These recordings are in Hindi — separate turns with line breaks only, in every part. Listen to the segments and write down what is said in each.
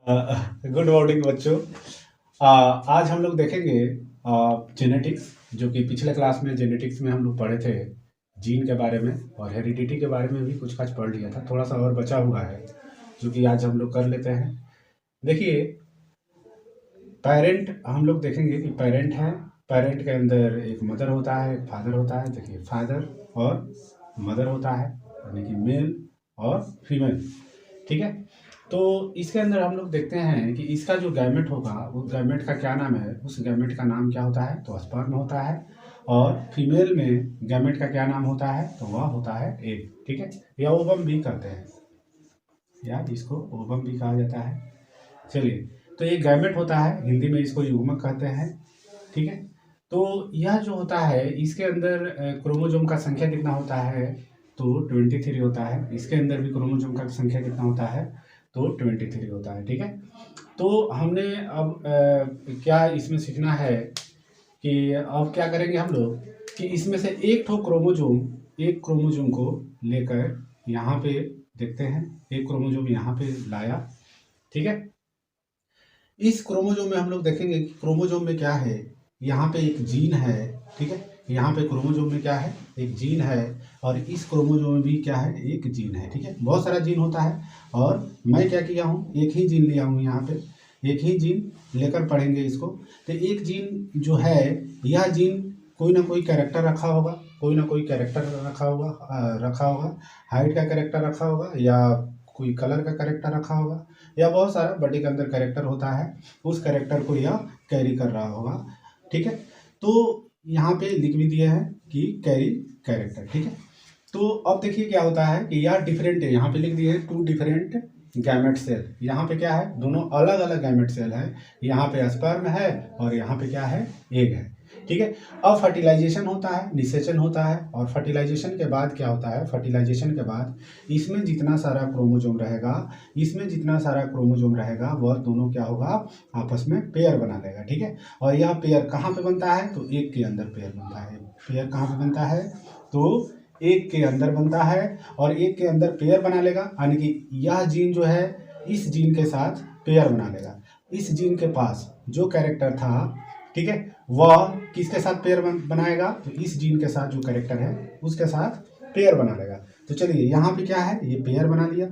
गुड मॉर्निंग बच्चों। आज हम लोग देखेंगे जेनेटिक्स, जो कि पिछले क्लास में जेनेटिक्स में हम लोग पढ़े थे जीन के बारे में, और हेरिडिटी के बारे में भी कुछ खास पढ़ लिया था। थोड़ा सा और बचा हुआ है जो कि आज हम लोग कर लेते हैं। देखिए, पेरेंट हम लोग देखेंगे कि पेरेंट है। पेरेंट के अंदर एक मदर होता है, एक फादर होता है। देखिए, फादर और मदर होता है, यानी कि मेल और फीमेल। ठीक है। तो इसके अंदर हम लोग देखते हैं कि इसका जो गैमेट होगा, वो गैमेट का क्या नाम है, उस गैमेट का नाम क्या होता है, तो स्पर्म होता है। और फीमेल में गैमेट का क्या नाम होता है, तो वह होता है एग। ठीक है, या ओवम भी कहते हैं, या इसको ओवम भी कहा जाता है। चलिए, तो ये गैमेट होता है, हिंदी में इसको युग्मक कहते हैं। ठीक है। तो यह जो होता है, इसके अंदर क्रोमोसोम का संख्या कितना होता है, तो 23 होता है। इसके अंदर भी क्रोमोसोम का संख्या कितना होता है, तो 23 होता है। ठीक है। तो हमने अब क्या इसमें सीखना है कि अब क्या करेंगे हम लोग कि इसमें से एक क्रोमोसोम को लेकर यहाँ पे देखते हैं। एक क्रोमोसोम यहाँ पे लाया। ठीक है। इस क्रोमोसोम में हम लोग देखेंगे कि क्रोमोसोम में क्या है। यहाँ पे एक जीन है। ठीक है। यहाँ पे क्रोमोसोम में क्या है, एक जीन है। और इस क्रोमोसोम में भी क्या है, एक जीन है। ठीक है, बहुत सारा जीन होता है। और मैं क्या किया हूँ, एक ही जीन लिया हूँ। यहाँ पे एक ही जीन लेकर पढ़ेंगे इसको। तो एक जीन जो है, यह जीन कोई ना कोई कैरेक्टर रखा होगा, कोई ना कोई कैरेक्टर रखा होगा। हाइट का कैरेक्टर रखा होगा, या कोई कलर का कैरेक्टर रखा होगा, या बहुत सारा बॉडी के अंदर कैरेक्टर होता है, उस कैरेक्टर को यह कैरी कर रहा होगा। ठीक है। तो यहाँ पे लिख भी दिया है कि कैरी कैरेक्टर। ठीक है। तो अब देखिए क्या होता है कि यह डिफरेंट है। यहाँ पे लिख दिए हैं 2 डिफरेंट गैमेट सेल। यहाँ पे क्या है, दोनों अलग अलग गैमेट सेल है। यहाँ पे स्पर्म है और यहाँ पे क्या है, एग है। ठीक है। अब फर्टिलाइजेशन होता है, निषेचन होता है। और फर्टिलाइजेशन के बाद क्या होता है, फर्टिलाइजेशन के बाद इसमें जितना सारा क्रोमोसोम रहेगा, वह दोनों क्या होगा, आपस में पेयर बना लेगा। ठीक है। और यह पेयर कहाँ पे बनता है, तो एग के अंदर पेयर बनता है। पेयर कहाँ पे बनता है, तो एक के अंदर बनता है। और एक के अंदर पेयर बना लेगा, यानी कि यह जीन जो है इस जीन के साथ पेयर बना लेगा। इस जीन के पास जो कैरेक्टर था, ठीक है, वह किसके साथ पेयर बनाएगा, तो इस जीन के साथ जो कैरेक्टर है उसके साथ पेयर बना लेगा। तो चलिए, यहाँ पे क्या है, ये पेयर बना लिया।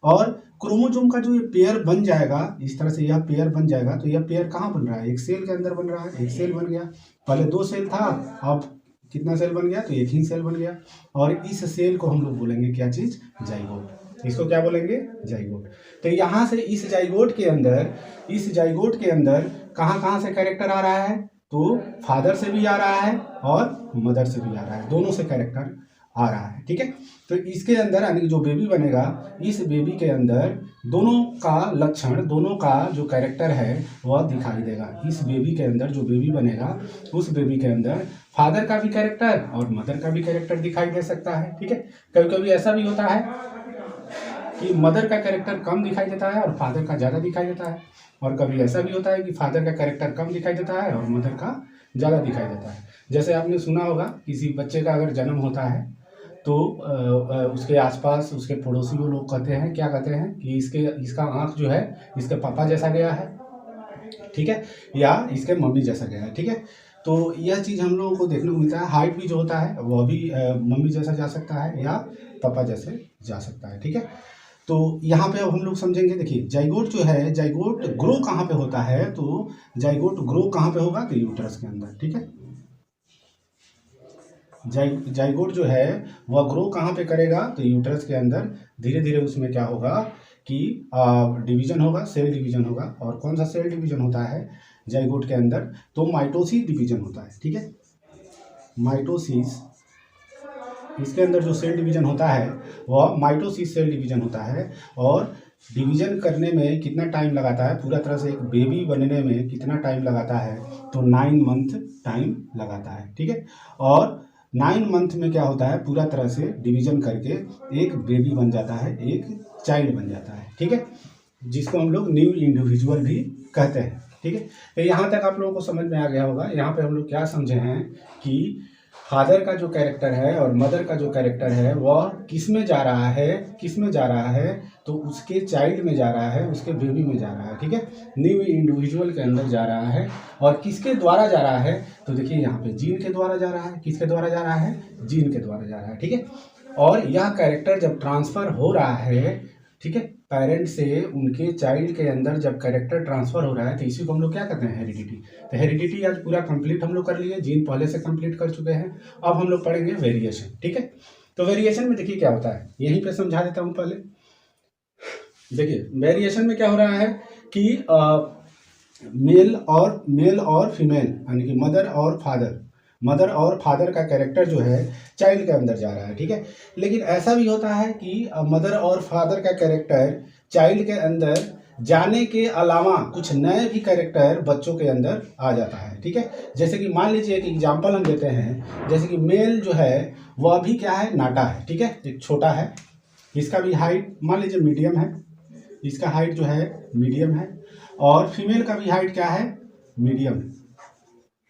और क्रोमोसोम का जो ये पेयर बन जाएगा, इस तरह से यह पेयर बन जाएगा। तो यह पेयर कहाँ बन रहा है, एक सेल के अंदर बन रहा है। एक सेल बन गया, पहले 2 सेल था, अब कितना सेल बन गया, तो एक ही सेल बन गया। और इस सेल को हम लोग बोलेंगे क्या चीज, जाइगोट। इसको क्या बोलेंगे, जाइगोट। तो यहाँ से इस जाइगोट के अंदर कहाँ कहाँ से कैरेक्टर आ रहा है, तो फादर से भी आ रहा है और मदर से भी आ रहा है, दोनों से कैरेक्टर आ रहा है। ठीक है। तो इसके अंदर यानी जो बेबी बनेगा, इस बेबी के अंदर दोनों का लक्षण, दोनों का जो कैरेक्टर है वह दिखाई देगा। इस बेबी के अंदर जो बेबी बनेगा, उस बेबी के अंदर फादर का भी कैरेक्टर और मदर का भी कैरेक्टर दिखाई दे सकता है। ठीक है। कभी कभी ऐसा भी होता है कि मदर का कैरेक्टर कम दिखाई देता है और फादर का ज़्यादा दिखाई देता है। और कभी ऐसा भी होता है कि फादर का कैरेक्टर कम दिखाई देता है और मदर का ज़्यादा दिखाई देता है। जैसे आपने सुना होगा, किसी बच्चे का अगर जन्म होता है, तो उसके आसपास उसके पड़ोसी वो लोग कहते हैं, क्या कहते हैं कि इसका आँख जो है इसके पापा जैसा गया है। ठीक है। या इसके मम्मी जैसा गया है। ठीक है। तो यह चीज़ हम लोगों को देखने को मिलता है। हाइट भी जो होता है वह भी मम्मी जैसा जा सकता है या पापा जैसे जा सकता है। ठीक है। तो यहाँ पे अब हम लोग समझेंगे। देखिए, जाइगोट जो है, जाइगोट ग्रो कहाँ पे होता है, तो जाइगोट ग्रो कहाँ पे होगा, तो यूट्रस के अंदर। ठीक है। जाइगोट जो है वह ग्रो कहाँ पे करेगा, तो यूट्रस के अंदर। धीरे धीरे उसमें क्या होगा कि डिवीजन होगा, सेल डिवीजन होगा। और कौन सा सेल डिवीजन होता है जाइगोट के अंदर, तो माइटोसिस डिवीजन होता है। ठीक है। माइटोसिस, इसके अंदर जो सेल डिवीजन होता है वह माइटोसिस सेल डिवीजन होता है। और डिवीजन करने में कितना टाइम लगाता है, पूरा तरह से एक बेबी बनने में कितना टाइम लगाता है, तो 9 मंथ टाइम लगाता है। ठीक है। और 9 मंथ में क्या होता है, पूरा तरह से डिवीजन करके एक बेबी बन जाता है, एक चाइल्ड बन जाता है। ठीक है, जिसको हम लोग न्यू इंडिविजुअल भी कहते हैं। ठीक है। तो यहाँ तक आप लोगों को समझ में आ गया होगा। यहाँ पे हम लोग क्या समझे हैं कि फादर का जो कैरेक्टर है और मदर का जो कैरेक्टर है वह किस में जा रहा है, किस में जा रहा है, तो उसके चाइल्ड में जा रहा है, उसके बेबी में जा रहा है, ठीक है, न्यू इंडिविजुअल के अंदर जा रहा है। और किसके द्वारा जा रहा है, तो देखिए यहाँ पे जीन के द्वारा जा रहा है। किसके द्वारा जा रहा है, जीन के द्वारा जा रहा है, ठीक है। और यह कैरेक्टर जब ट्रांसफर हो रहा है, ठीक है, पेरेंट से उनके चाइल्ड के अंदर जब कैरेक्टर ट्रांसफर हो रहा है, तो इसी को हम लोग क्या कहते हैं, हेरिडिटी। तो हेरिडिटी आज पूरा कंप्लीट हम लोग कर लिए, जीन पहले से कंप्लीट कर चुके हैं। अब हम लोग पढ़ेंगे वेरिएशन, ठीक है। तो वेरिएशन में देखिए क्या होता है, यहीं पे समझा देता हूँ पहले। देखिए वेरिएशन में क्या हो रहा है कि मेल और फीमेल यानी कि मदर और फादर का कैरेक्टर जो है चाइल्ड के अंदर जा रहा है, ठीक है। लेकिन ऐसा भी होता है कि मदर और फादर का कैरेक्टर चाइल्ड के अंदर जाने के अलावा कुछ नए भी कैरेक्टर बच्चों के अंदर आ जाता है, ठीक है। जैसे कि मान लीजिए एक एग्जांपल हम देते हैं, जैसे कि मेल जो है वह भी क्या है, नाटा है, ठीक है, एक छोटा है, इसका भी हाइट मान लीजिए मीडियम है, इसका हाइट जो है मीडियम है, और फीमेल का भी हाइट क्या है, मीडियम,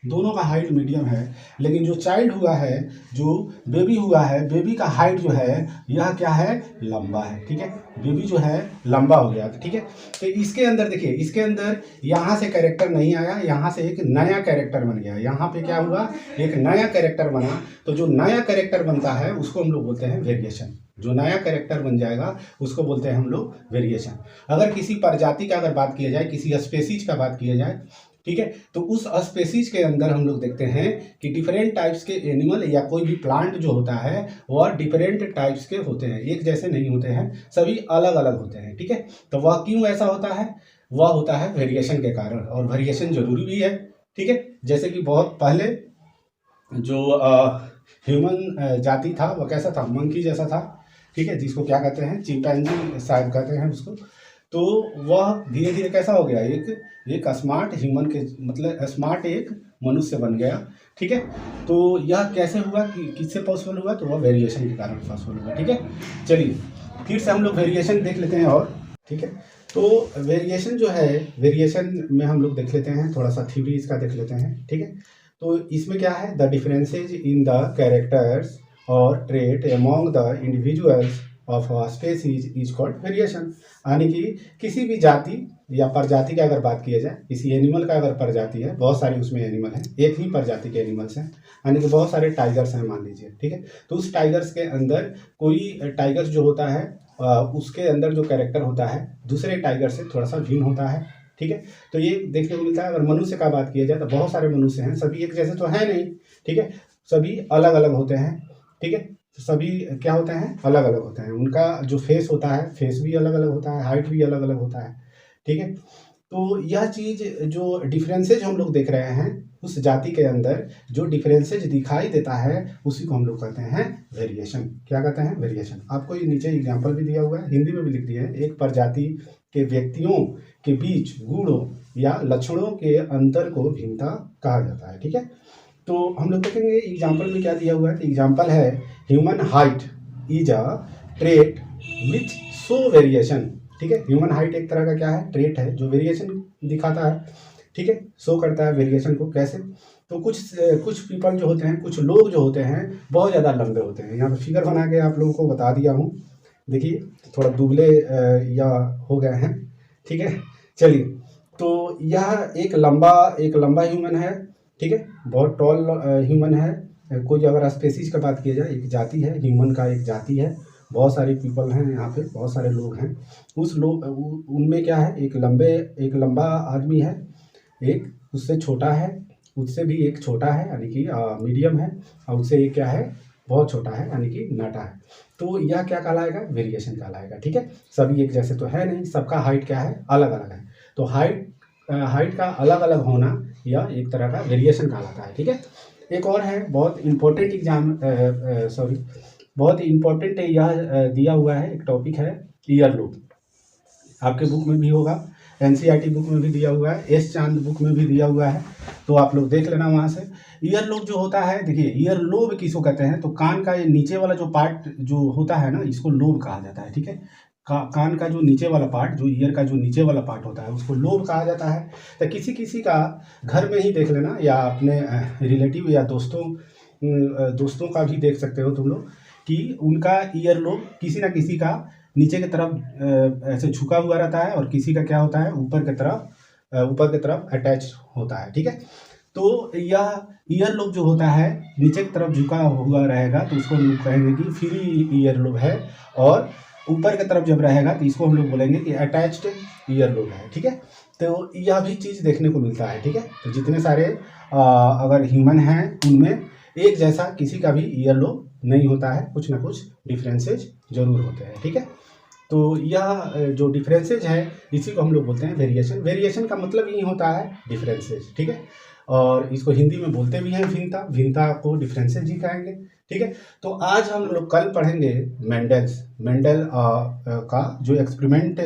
दोनों का हाइट मीडियम है। लेकिन जो चाइल्ड हुआ है, जो बेबी हुआ है, बेबी का हाइट जो है यह क्या है, लंबा है, ठीक है, बेबी जो है लंबा हो गया, ठीक है। तो इसके अंदर देखिए, इसके अंदर यहाँ से कैरेक्टर नहीं आया, यहाँ से एक नया कैरेक्टर बन गया, यहाँ पे क्या हुआ, एक नया कैरेक्टर बना। तो जो नया कैरेक्टर बनता है उसको हम लोग बोलते हैं वेरिएशन। जो नया कैरेक्टर बन जाएगा उसको बोलते हैं हम लोग वेरिएशन। अगर किसी प्रजाति का अगर बात किया जाए, किसी स्पेसीज का बात किया जाए, ठीक है, तो उस स्पेसीज के अंदर हम लोग देखते हैं कि डिफरेंट टाइप्स के एनिमल या कोई भी प्लांट जो होता है वह डिफरेंट टाइप्स के होते हैं, एक जैसे नहीं होते हैं, सभी अलग अलग होते हैं, ठीक है। तो वह क्यों ऐसा होता है, वह होता है वेरिएशन के कारण, और वेरिएशन जरूरी भी है, ठीक है। जैसे कि बहुत पहले जो ह्यूमन जाति था वह कैसा था, मंकी जैसा था, ठीक है, जिसको क्या कहते हैं, चिंपैंजी शायद कहते हैं उसको। तो वह धीरे धीरे कैसा हो गया, एक स्मार्ट ह्यूमन के मतलब स्मार्ट एक मनुष्य बन गया, ठीक है। तो यह कैसे हुआ, कि किससे पॉसिबल हुआ, तो वह वेरिएशन के कारण पॉसिबल हुआ, ठीक है। चलिए फिर से हम लोग वेरिएशन देख लेते हैं, और ठीक है। तो वेरिएशन जो है, वेरिएशन में हम लोग देख लेते हैं, थोड़ा सा थ्योरी इसका देख लेते हैं, ठीक है। तो इसमें क्या है, the differences in the characters और trait among the individuals of a species is called variation. यानी कि किसी भी जाति या प्रजाति की अगर बात किया जाए, किसी एनिमल का अगर प्रजाति है, बहुत सारे उसमें एनिमल हैं, एक ही प्रजाति के एनिमल्स हैं, यानी कि बहुत सारे टाइगर्स हैं मान लीजिए, ठीक है। तो उस टाइगर्स के अंदर कोई टाइगर्स जो होता है उसके अंदर जो कैरेक्टर होता है दूसरे टाइगर से थोड़ा सा भिन्न होता है, ठीक है। तो ये देखने को मिलता है। अगर मनुष्य का बात किया जाए तो बहुत सारे मनुष्य हैं, सभी एक जैसे तो है नहीं, ठीक है, सभी अलग अलग होते हैं, ठीक है। सभी क्या होते हैं, अलग अलग होते हैं, उनका जो फेस होता है, फेस भी अलग अलग होता है, हाइट भी अलग अलग होता है, ठीक है। तो यह चीज़ जो डिफरेंसेज हम लोग देख रहे हैं, उस जाति के अंदर जो डिफरेंसेज दिखाई देता है उसी को हम लोग कहते हैं वेरिएशन। क्या कहते हैं, वेरिएशन। आपको ये नीचे एग्जाम्पल भी दिया हुआ है, हिंदी में भी लिख दिया है, एक प्रजाति के व्यक्तियों के बीच गुणों या लक्षणों के अंतर को भिन्नता कहा जाता है, ठीक है। तो हम लोग देखेंगे एग्जाम्पल में क्या दिया हुआ है। तो एग्जाम्पल है, human height is a trait which show variation, ठीक है। ह्यूमन हाइट एक तरह का क्या है, ट्रेट है जो वेरिएशन दिखाता है, ठीक है, शो करता है वेरिएशन को। कैसे, तो कुछ पीपल जो होते हैं, कुछ लोग जो होते हैं बहुत ज़्यादा लंबे होते हैं। यहाँ पे फिगर बना के आप लोगों को बता दिया हूँ, देखिए थोड़ा दुबले या हो गए हैं, ठीक है। चलिए, तो यह एक लंबा ह्यूमन है, ठीक है, बहुत टॉल ह्यूमन है। कोई अगर स्पेसीज का बात किया जाए, एक जाति है, ह्यूमन का एक जाति है, बहुत सारे पीपल हैं यहाँ पे, बहुत सारे लोग हैं। उनमें क्या है, एक लंबा आदमी है, एक उससे छोटा है, उससे भी एक छोटा है यानी कि मीडियम है, और उससे एक क्या है, बहुत छोटा है यानी कि नाटा है। तो यह क्या कहलाएगा, वेरिएशन कहलाएगा, ठीक है। सभी एक जैसे तो है नहीं, सबका हाइट क्या है, अलग अलग है। तो हाइट का अलग अलग होना या एक तरह का वेरिएशन कहलाता है, ठीक है। एक और है, बहुत इम्पोर्टेंट यह दिया हुआ है, एक टॉपिक है ईयरलोब। आपके बुक में भी होगा, एनसीईआरटी बुक में भी दिया हुआ है, एस चांद बुक में भी दिया हुआ है, तो आप लोग देख लेना वहाँ से। ईयरलोब जो होता है, देखिए ईयरलोब किसको कहते हैं, तो कान का ये नीचे वाला जो पार्ट जो होता है ना, इसको लोब कहा जाता है, ठीक है। कान का जो नीचे वाला पार्ट, जो ईयर का जो नीचे वाला पार्ट होता है उसको लोब कहा जाता है। तो किसी का घर में ही देख लेना, या अपने रिलेटिव या दोस्तों दोस्तों का भी देख सकते हो तुम लोग कि उनका ईयर लोब किसी ना किसी का नीचे की तरफ ऐसे झुका हुआ रहता है और किसी का क्या होता है ऊपर की तरफ अटैच होता है। ठीक है, तो यह ईयर लोब जो होता है नीचे की तरफ झुका हुआ रहेगा तो उसको हम लोग कहेंगे कि फ्री ईयर लोब है, और ऊपर की तरफ जब रहेगा तो इसको हम लोग बोलेंगे कि अटैच्ड ईयर लोब है। ठीक है, तो यह भी चीज़ देखने को मिलता है। ठीक है, तो जितने सारे अगर ह्यूमन हैं उनमें एक जैसा किसी का भी ईयर लोब नहीं होता है, कुछ ना कुछ डिफरेंसेज जरूर होते हैं। ठीक है, तो यह जो डिफरेंसेज है इसी को हम लोग बोलते हैं वेरिएशन। वेरिएशन का मतलब यही होता है डिफरेंसेज। ठीक है, और इसको हिंदी में बोलते भी हैं भिन्नता, भिन्नता को डिफरेंसेज ही कहेंगे। ठीक है, तो आज हम लोग कल पढ़ेंगे मेंडल का जो एक्सपेरिमेंट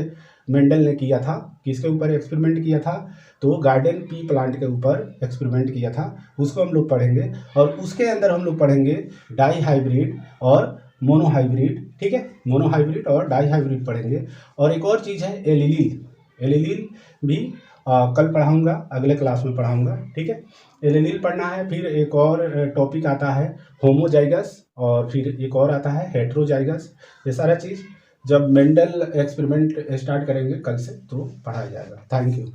मेंडल ने किया था। किसके ऊपर एक्सपेरिमेंट किया था? तो गार्डन पी प्लांट के ऊपर एक्सपेरिमेंट किया था, उसको हम लोग पढ़ेंगे। और उसके अंदर हम लोग पढ़ेंगे डाई हाइब्रिड और मोनोहाइब्रिड। ठीक है, मोनोहाइब्रिड और डाई हाइब्रिड पढ़ेंगे। और एक और चीज़ है एलिलील भी कल पढ़ाऊंगा, अगले क्लास में पढ़ाऊंगा। ठीक है, एलिलील पढ़ना है। फिर एक और टॉपिक आता है होमोजाइगस, और फिर एक और आता है हेट्रोजाइगस। ये सारा चीज़ जब मेंडल एक्सपेरिमेंट स्टार्ट करेंगे कल से तो पढ़ाया जाएगा। Thank you.